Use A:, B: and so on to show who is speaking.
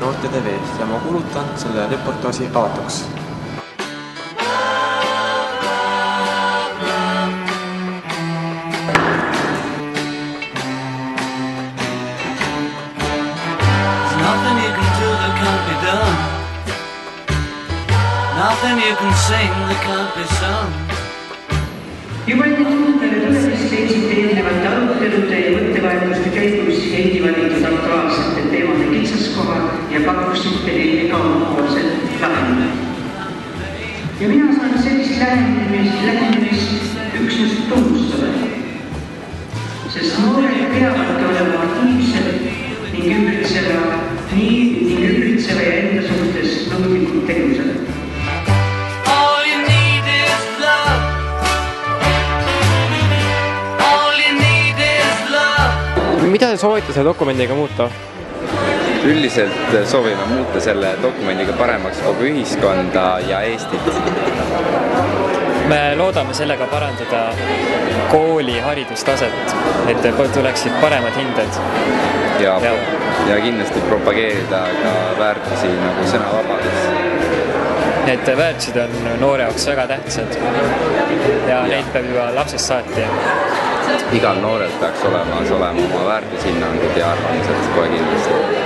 A: Noorte TV-st ja ma kuulutan selle reportaaži avatuks.
B: Nothing you can sing that can't be sung.
C: Juba enne tunnetele tulemist leidsid eelnevate arutelude ja mõttevahetuste käigus Heidi valitud aktuaalsete teemade kitsaskoha ja pakkusid teile ka omapoolset lahendada. Ja mina saan sellist lähenemist üksnes tunnustada, sest noored peavadki olema aktiivsed ning ümbritseva ja enda suhtes nõudlikult tegused.
A: Mida te soovite selle dokumendiga muuta?
D: Üldiselt soovime muuta selle dokumendiga paremaks kogu ühiskonda ja Eestit.
E: Me loodame sellega parandada kooli haridustaset, et tuleksid paremad hinded.
D: Ja kindlasti propageerida ka väärtusi nagu sõnavabadus.
E: Need väärtused on noore jaoks väga tähtsad ja neid peab juba lapsest saati.
D: Igal noorel peaks olema oma väärtushinnangud ja arvamised kohe kindlasti.